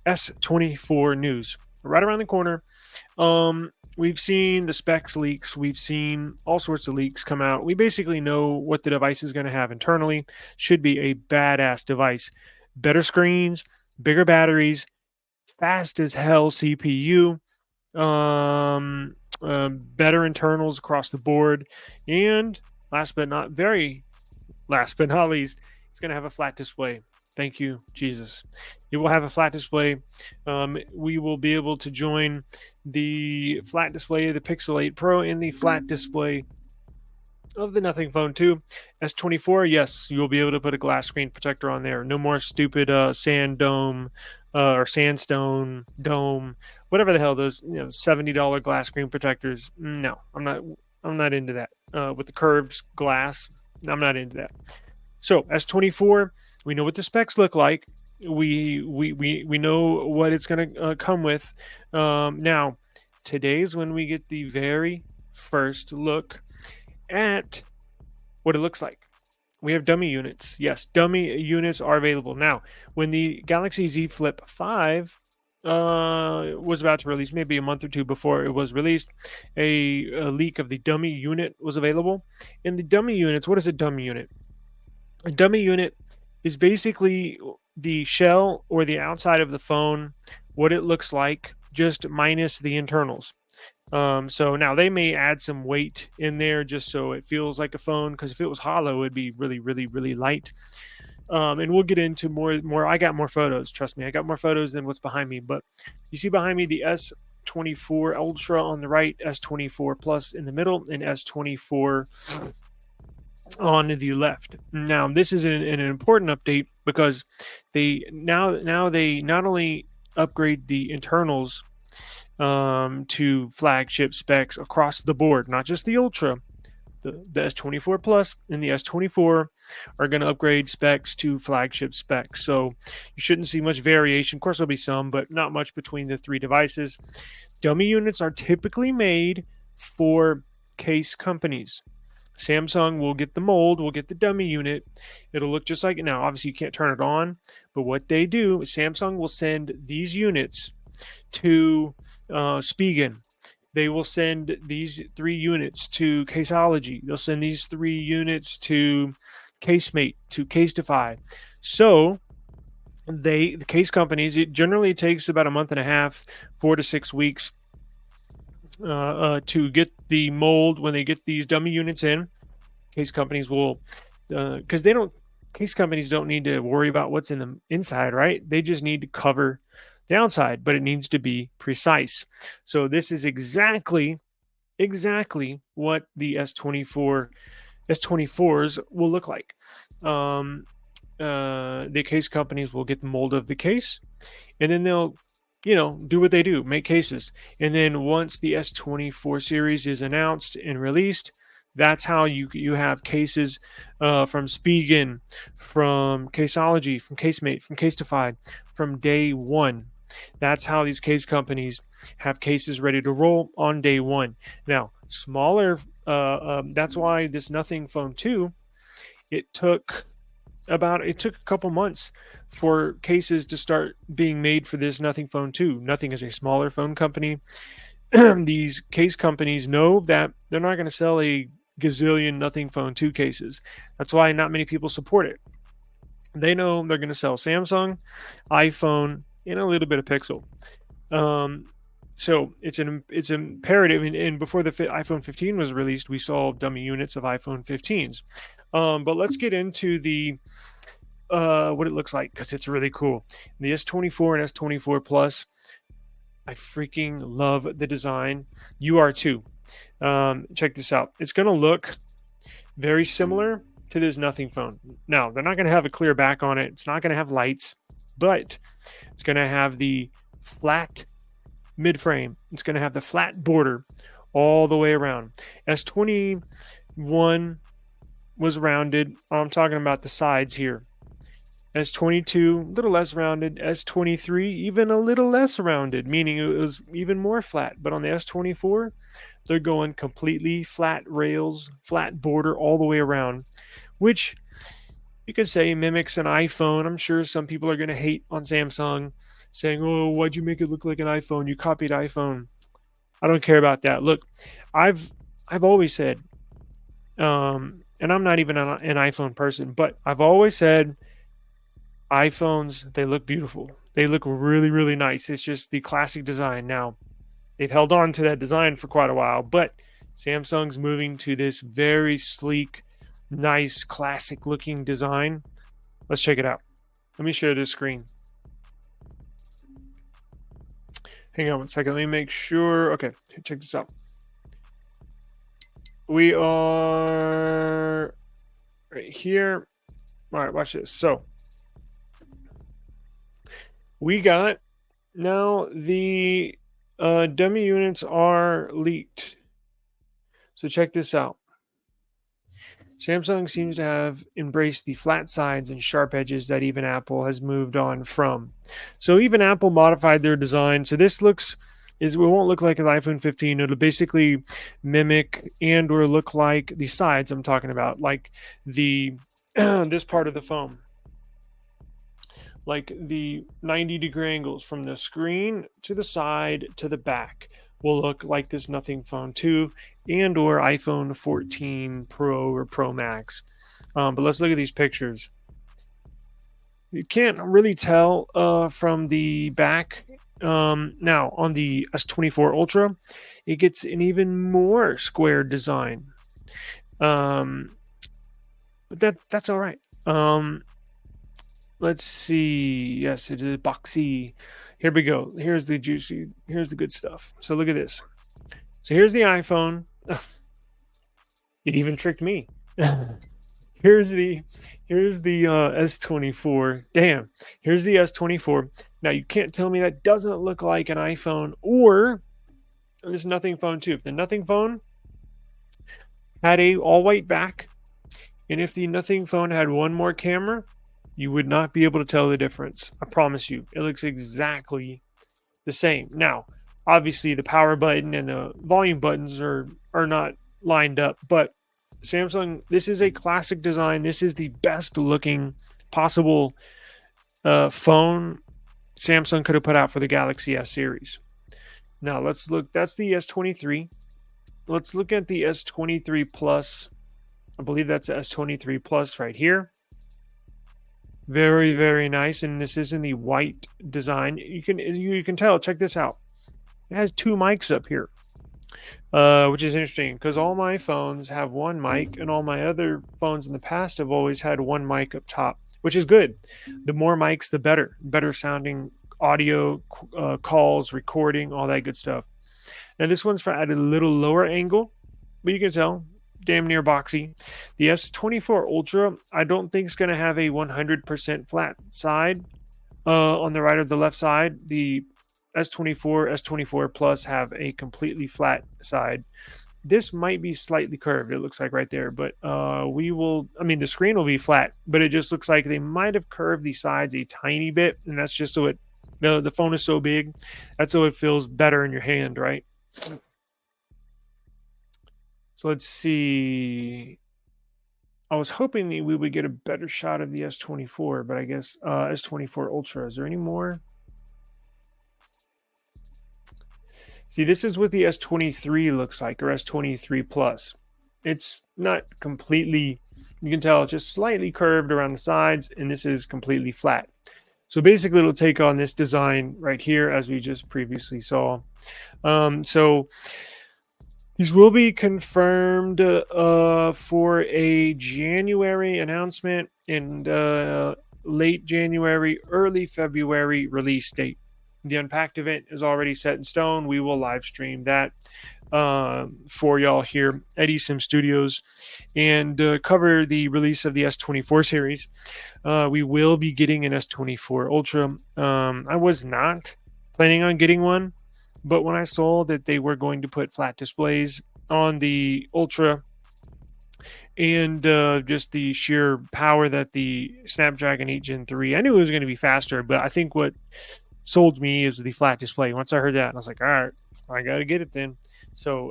S24 news right around the corner. We've seen the specs leaks. We've seen all sorts of leaks come out. We basically know what the device is going to have internally. Should be a badass device. Better screens, bigger batteries, fast as hell CPU, better internals across the board, and last but not least, it's going to have a flat display. Thank you, Jesus. It will have a flat display. We will be able to join the flat display of the Pixel 8 Pro and the flat display of the Nothing Phone 2. S24, yes, you will be able to put a glass screen protector on there. No more stupid sand dome or sandstone dome, whatever the hell those $70 glass screen protectors. No, I'm not into that. With the curved glass, I'm not into that. So S24, we know what the specs look like. We know what it's going to come with. Now, today's when we get the very first look at what it looks like. We have dummy units. Yes, dummy units are available. Now, when the Galaxy Z Flip 5 was about to release, maybe a month or two before it was released, a leak of the dummy unit was available. In the dummy units, what is a dummy unit? A dummy unit is basically the shell or the outside of the phone, what it looks like, just minus the internals. So now they may add some weight in there just so it feels like a phone, because if it was hollow, it'd be really, really, really light. And we'll get into more. I got more photos. Trust me, I got more photos than what's behind me. But you see behind me the S24 Ultra on the right, S24 Plus in the middle, and S24 on the left. Now, this is an important update because they not only upgrade the internals to flagship specs across the board, not just the Ultra. The S24 Plus and the S24 are going to upgrade specs to flagship specs. So you shouldn't see much variation. Of course, there'll be some, but not much between the three devices. Dummy units are typically made for case companies. Samsung will get the mold, will get the dummy unit. It'll look just like it now. Obviously, you can't turn it on, but what they do is Samsung will send these units to Spigen. They will send these 3 units to Caseology. They'll send these 3 units to Casemate, to Casetify. So the case companies, it generally takes about a month and a half, 4 to 6 weeks to get the mold. When they get these dummy units in, case companies will, because case companies don't need to worry about what's in the inside, right? They just need to cover the outside, but it needs to be precise. So this is exactly what the S24s will look like. The case companies will get the mold of the case, and then they'll do what they do, make cases. And then once the S24 series is announced and released, that's how you have cases from Spigen, from Caseology, from Casemate, from Casetify, from day one. That's how these case companies have cases ready to roll on day one. Now, smaller, that's why this Nothing Phone 2, it took a couple months for cases to start being made for this Nothing Phone 2. Nothing is a smaller phone company. These case companies know that they're not going to sell a gazillion Nothing Phone 2 cases. That's why not many people support it. They know they're going to sell Samsung, iPhone, and a little bit of Pixel. So it's imperative. And before the iPhone 15 was released, we saw dummy units of iPhone 15s. But let's get into the what it looks like, because it's really cool. The S24 and S24 Plus, I freaking love the design. You are too. Check this out. It's going to look very similar to this Nothing Phone. Now, they're not going to have a clear back on it. It's not going to have lights, but it's going to have the flat mid-frame. It's going to have the flat border all the way around. S21 was rounded. I'm talking about the sides here. S22, a little less rounded. S23, even a little less rounded, meaning it was even more flat. But on the S24, they're going completely flat rails, flat border all the way around, which you could say mimics an iPhone. I'm sure some people are going to hate on Samsung saying, "Oh, why'd you make it look like an iPhone? You copied iPhone." I don't care about that. Look, I've I've always said, and I'm not even an iPhone person, but I've always said iPhones, they look beautiful. They look really, really nice. It's just the classic design. Now, they've held on to that design for quite a while, but Samsung's moving to this very sleek, nice, classic looking design. Let's check it out. Let me share this screen. Hang on one second. Let me make sure. Okay, check this out. We are right here. All right, watch this. So we got now the dummy units are leaked. So check this out. Samsung seems to have embraced the flat sides and sharp edges that even Apple has moved on from. So even Apple modified their design. So this it won't look like an iPhone 15. It'll basically mimic and or look like the sides I'm talking about, like the this part of the phone, like the 90-degree angles from the screen to the side to the back will look like this Nothing Phone 2 and or iPhone 14 Pro or Pro Max. But let's look at these pictures. You can't really tell from the back. Now on the S24 Ultra, it gets an even more square design. But that's all right. Let's see. Yes, it is boxy. Here we go. Here's the juicy. Here's the good stuff. So look at this. So here's the iPhone. It even tricked me. here's the S24. Damn. Here's the S24. Now you can't tell me that doesn't look like an iPhone or this Nothing Phone 2. If the Nothing Phone had a all white back, and if the Nothing Phone had one more camera, you would not be able to tell the difference. I promise you. It looks exactly the same. Now, obviously the power button and the volume buttons are not lined up, but Samsung, this is a classic design. This is the best looking possible phone Samsung could have put out for the Galaxy S series. Now let's look. That's the S23. Let's look at the S23 Plus. I believe that's the S23 Plus right here. Very, very nice. And this is in the white design. You can tell. Check this out. It has two mics up here, which is interesting because all my phones have one mic, and all my other phones in the past have always had one mic up top, which is good. The more mics, the better. Better sounding audio, calls, recording, all that good stuff. Now this one's at a little lower angle, but you can tell. Damn near boxy. The S24 Ultra, I don't think is going to have a 100% flat side on the right or the left side. The S24 Plus have a completely flat side. This might be slightly curved, it looks like right there, but the screen will be flat, but it just looks like they might have curved the sides a tiny bit, and that's just so the phone is so big, that's so it feels better in your hand, right? So let's see. I was hoping we would get a better shot of the S24, but I guess S24 Ultra. Is there any more? See, this is what the S23 looks like, or S23 Plus. It's not completely, you can tell it's just slightly curved around the sides, and this is completely flat. So basically, it'll take on this design right here, as we just previously saw. So these will be confirmed for a January announcement and late January, early February release date. The Unpacked event is already set in stone. We will live stream that for y'all here at eSIM Studios and cover the release of the S24 series. We will be getting an S24 Ultra. I was not planning on getting one, but when I saw that they were going to put flat displays on the Ultra and just the sheer power that the Snapdragon 8 Gen 3, I knew it was going to be faster, but I think what sold me is the flat display. Once I heard that, I was like, all right, I got to get it then. So